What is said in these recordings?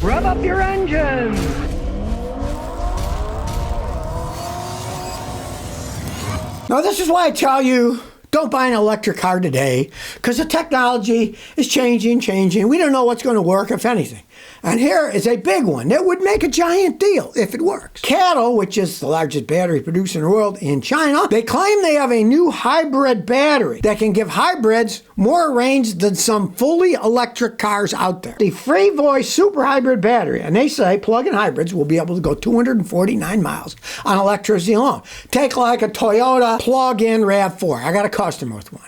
Rev up your engines! Now, this is why I tell you, don't buy an electric car today, because the technology is changing. We don't know what's going to work, if anything. And here is a big one that would make a giant deal if it works. Cattle, which is the largest battery producer in the world in China, they claim they have a new hybrid battery that can give hybrids more range than some fully electric cars out there. The free voice super hybrid battery, and they say plug-in hybrids will be able to go 249 miles on electricity alone. Take like a Toyota plug-in RAV4. I got a customer with one.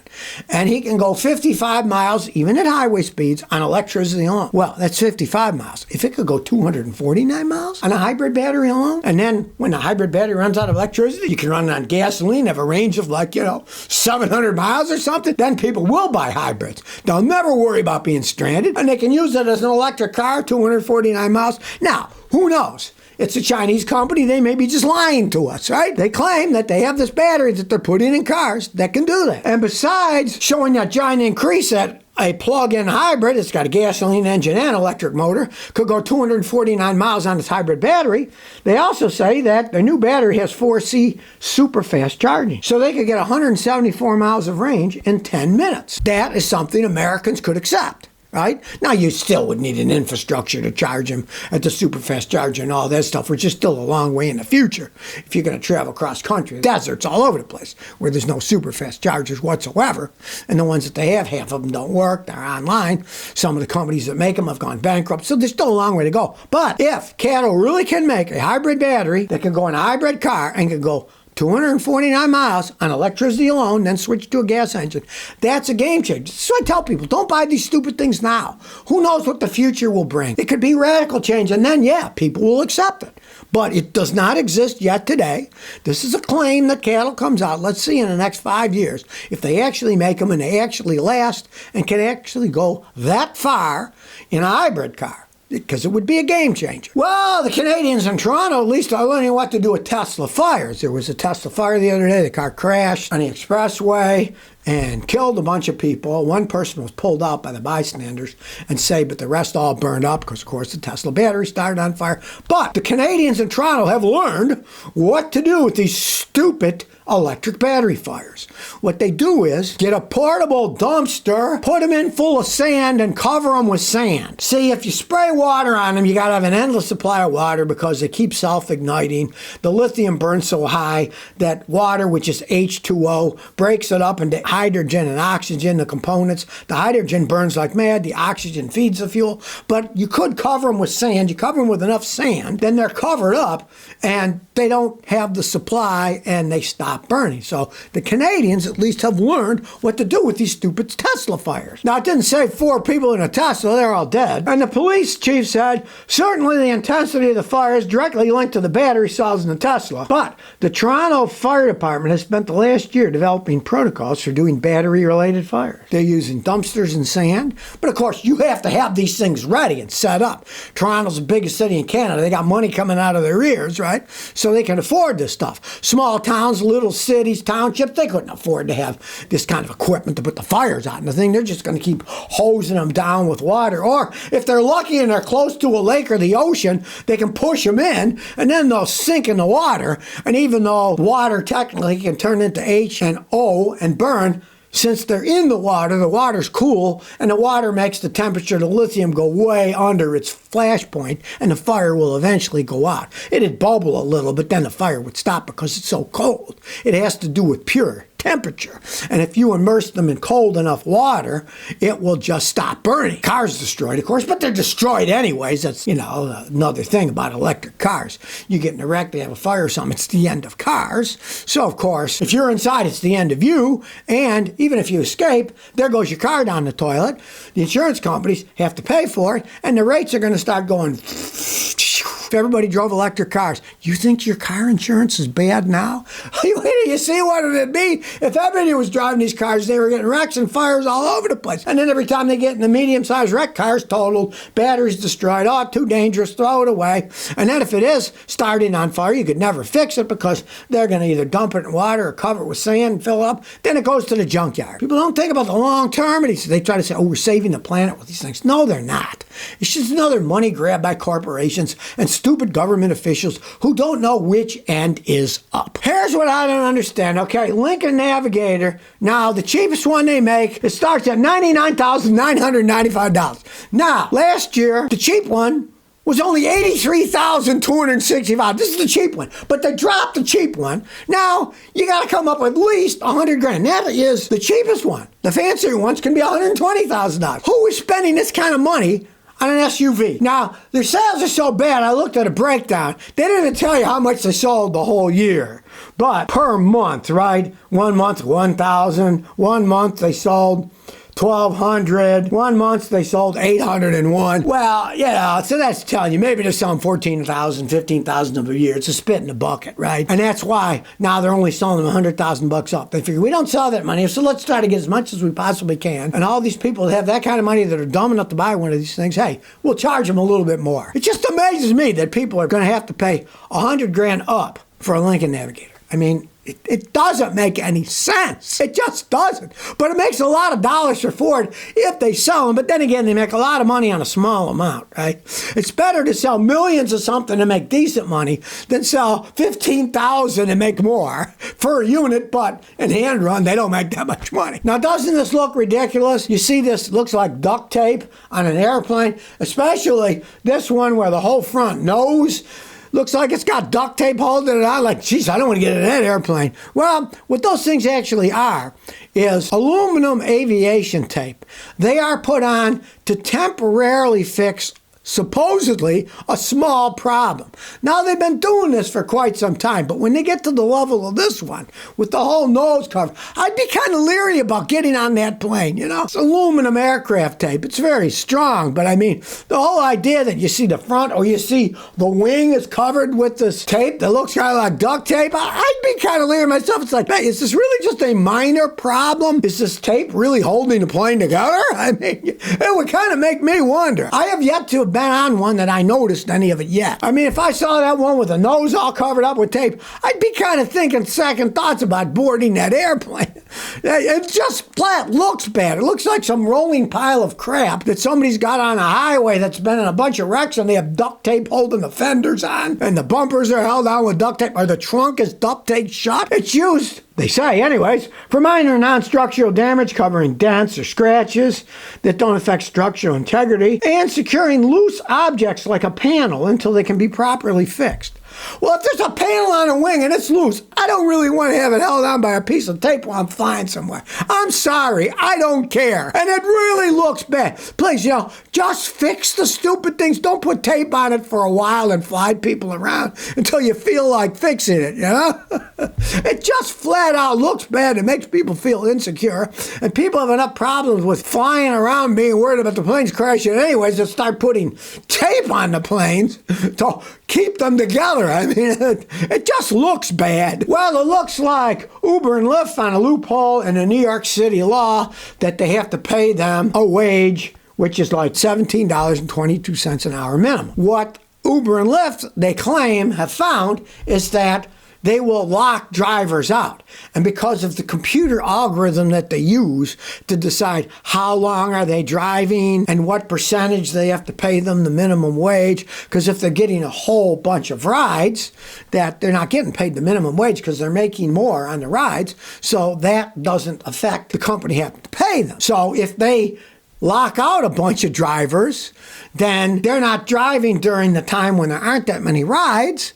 And he can go 55 miles, even at highway speeds, on electricity alone. Well, that's 55 miles. If it could go 249 miles on a hybrid battery alone, and then when the hybrid battery runs out of electricity, you can run it on gasoline, have a range of 700 miles or something, then people will buy hybrids. They'll never worry about being stranded, and they can use it as an electric car, 249 miles. Now, who knows? It's a Chinese company. They may be just lying to us, right? They claim that they have this battery that they're putting in cars that can do that. And besides showing that giant increase that a plug-in hybrid, it's got a gasoline engine and electric motor, could go 249 miles on its hybrid battery, they also say that the new battery has 4C super fast charging. So they could get 174 miles of range in 10 minutes. That is something Americans could accept. Right? Now, you still would need an infrastructure to charge them at the super fast charger and all that stuff, which is still a long way in the future. If you're going to travel cross country, deserts all over the place where there's no super fast chargers whatsoever. And the ones that they have, half of them don't work. They're online. Some of the companies that make them have gone bankrupt. So there's still a long way to go. But if Cattle really can make a hybrid battery that can go in a hybrid car and can go 249 miles on electricity alone, then switch to a gas engine. That's a game changer. So I tell people, don't buy these stupid things now. Who knows what the future will bring? It could be radical change, and then, yeah, people will accept it. But it does not exist yet today. This is a claim that Cattle comes out. Let's see in the next 5 years if they actually make them and they actually last and can actually go that far in a hybrid car. Because it would be a game changer. Well, the Canadians in Toronto at least are learning what to do with Tesla fires. There was a Tesla fire the other day. The car crashed on the expressway and killed a bunch of people. One person was pulled out by the bystanders and saved, but the rest all burned up because, of course, the Tesla battery started on fire. But the Canadians in Toronto have learned what to do with these stupid electric battery fires. What they do is get a portable dumpster, put them in full of sand, and cover them with sand. See, if you spray water on them, you got to have an endless supply of water because they keep self-igniting. The lithium burns so high that water, which is H2O, breaks it up into hydrogen and oxygen, the components. The hydrogen burns like mad. The oxygen feeds the fuel. But you could cover them with sand. You cover them with enough sand, then they're covered up, and they don't have the supply, and they stop burning. So the Canadians at least have learned what to do with these stupid Tesla fires. Now, it didn't say 4 people in a Tesla. They're all dead. And the police chief said, certainly the intensity of the fire is directly linked to the battery cells in the Tesla. But the Toronto Fire Department has spent the last year developing protocols for doing battery-related fires. They're using dumpsters and sand. But, of course, you have to have these things ready and set up. Toronto's the biggest city in Canada. They got money coming out of their ears, right? So they can afford this stuff. Small towns, little cities, townships, they couldn't afford to have this kind of equipment to put the fires out in the thing. They're just going to keep hosing them down with water. Or if they're lucky and they're close to a lake or the ocean, they can push them in and then they'll sink in the water. And even though water technically can turn into H and O and burn, since they're in the water's cool, and the water makes the temperature of the lithium go way under its flash point, and the fire will eventually go out. It'd bubble a little, but then the fire would stop because it's so cold. It has to do with pure temperature. And if you immerse them in cold enough water, it will just stop burning. Cars destroyed, of course, but they're destroyed anyways. That's, another thing about electric cars. You get in a wreck, they have a fire or something, it's the end of cars. So, of course, if you're inside, it's the end of you. And even if you escape, there goes your car down the toilet. The insurance companies have to pay for it, and the rates are going to start going. If everybody drove electric cars, you think your car insurance is bad now? You see what it would be if everybody was driving these cars? They were getting wrecks and fires all over the place. And then every time they get in the medium-sized wreck, cars totaled, batteries destroyed, oh, too dangerous, throw it away. And then if it is starting on fire, you could never fix it because they're going to either dump it in water or cover it with sand and fill it up. Then it goes to the junkyard. People don't think about the long term. And they try to say, oh, we're saving the planet with these things. No, they're not. It's just another money grab by corporations and stupid government officials who don't know which end is up. Here's what I don't understand, okay? Lincoln Navigator, now the cheapest one they make, it starts at $99,995. Now, last year, the cheap one was only $83,265. This is the cheap one. But they dropped the cheap one. Now, you got to come up with at least $100,000. That is the cheapest one. The fancier ones can be $120,000. Who is spending this kind of money on an SUV? Now, their sales are so bad, I looked at a breakdown. They didn't even tell you how much they sold the whole year. But per month, right? 1 month, 1,000. 1 month, they sold 1,200. 1 month they sold 801. Well, so that's telling you maybe they're selling 14,000, 15,000 of a year. It's a spit in the bucket, right? And that's why now they're only selling them 100,000 bucks up. They figure we don't sell that money, so let's try to get as much as we possibly can. And all these people that have that kind of money that are dumb enough to buy one of these things, hey, we'll charge them a little bit more. It just amazes me that people are going to have to pay $100,000 up for a Lincoln Navigator. I mean, it doesn't make any sense. It just doesn't. But it makes a lot of dollars for Ford if they sell them. But then again, they make a lot of money on a small amount, right? It's better to sell millions of something and make decent money than sell 15,000 and make more for a unit. But in hand run, they don't make that much money. Now, doesn't this look ridiculous? You see this looks like duct tape on an airplane, especially this one where the whole front nose looks like it's got duct tape holding it on. Like, geez, I don't want to get in that airplane. Well, what those things actually are is aluminum aviation tape. They are put on to temporarily fix supposedly a small problem. Now, they've been doing this for quite some time, but when they get to the level of this one, with the whole nose cover, I'd be kind of leery about getting on that plane, you know? It's aluminum aircraft tape. It's very strong, but I mean, the whole idea that you see the front or you see the wing is covered with this tape that looks kind of like duct tape, I'd be kind of leery myself. It's like, hey, is this really just a minor problem? Is this tape really holding the plane together? I mean, it would kind of make me wonder. I have yet to have been on one that I noticed any of it yet. I mean, if I saw that one with the nose all covered up with tape, I'd be kind of thinking second thoughts about boarding that airplane. It just flat looks bad. It looks like some rolling pile of crap that somebody's got on a highway that's been in a bunch of wrecks and they have duct tape holding the fenders on and the bumpers are held on with duct tape or the trunk is duct tape shut. It's used, they say anyways, for minor non-structural damage covering dents or scratches that don't affect structural integrity and securing loose objects like a panel until they can be properly fixed. Well, if there's a panel on a wing and it's loose, I don't really want to have it held on by a piece of tape while I'm flying somewhere. I'm sorry, I don't care. And it really looks bad. Please, just fix the stupid things. Don't put tape on it for a while and fly people around until you feel like fixing it, It just flat out looks bad. It makes people feel insecure. And people have enough problems with flying around being worried about the planes crashing anyways to start putting tape on the planes to keep them together. I mean, it just looks bad. Well, it looks like Uber and Lyft found a loophole in the New York City law that they have to pay them a wage, which is like $17.22 an hour minimum. What Uber and Lyft, they claim, have found is that they will lock drivers out. And because of the computer algorithm that they use to decide how long are they driving and what percentage they have to pay them the minimum wage, because if they're getting a whole bunch of rides, that they're not getting paid the minimum wage because they're making more on the rides, so that doesn't affect the company having to pay them. So if they lock out a bunch of drivers, then they're not driving during the time when there aren't that many rides,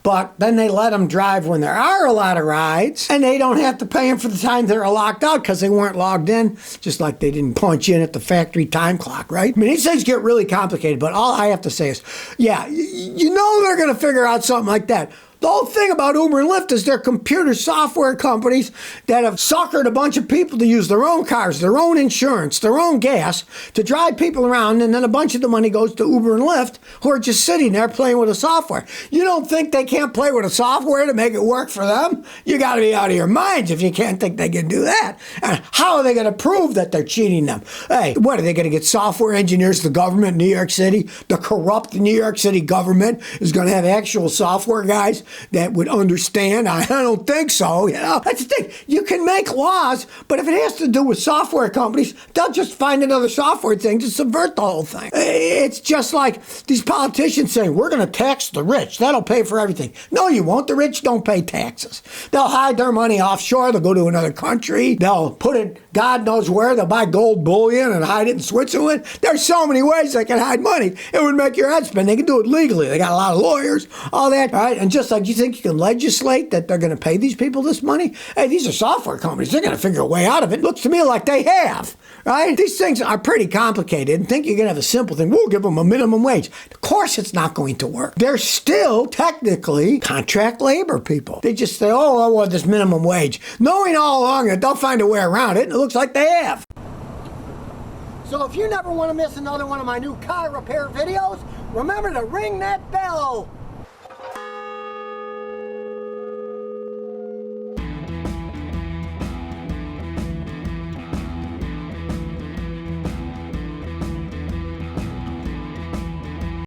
but then they let them drive when there are a lot of rides, and they don't have to pay them for the time they're locked out because they weren't logged in, just like they didn't punch in at the factory time clock, right? I mean, these things get really complicated, but all I have to say is, yeah, they're going to figure out something like that. The whole thing about Uber and Lyft is they're computer software companies that have suckered a bunch of people to use their own cars, their own insurance, their own gas to drive people around, and then a bunch of the money goes to Uber and Lyft, who are just sitting there playing with the software. You don't think they can't play with the software to make it work for them? You got to be out of your minds if you can't think they can do that. And how are they going to prove that they're cheating them? Hey, what, are they going to get software engineers, the government in New York City, the corrupt New York City government is going to have actual software guys that would understand. I don't think so. That's the thing. You can make laws, but if it has to do with software companies, they'll just find another software thing to subvert the whole thing. It's just like these politicians saying, we're going to tax the rich. That'll pay for everything. No, you won't. The rich don't pay taxes. They'll hide their money offshore. They'll go to another country. They'll put it God knows where. They'll buy gold bullion and hide it in Switzerland. There's so many ways they can hide money. It would make your head spin. They can do it legally. They got a lot of lawyers, all that. All right? And just like you think you can legislate that they're going to pay these people this money, hey, these are software companies. They're going to figure a way out of it. Looks to me like they have. Right? These things are pretty complicated, and think you're going to have a simple thing. We'll give them a minimum wage. Of course it's not going to work. They're still technically contract labor people. They just say, oh, I want this minimum wage, knowing all along that they'll find a way around it, and it looks like they have. So if you never want to miss another one of my new car repair videos, remember to ring that bell.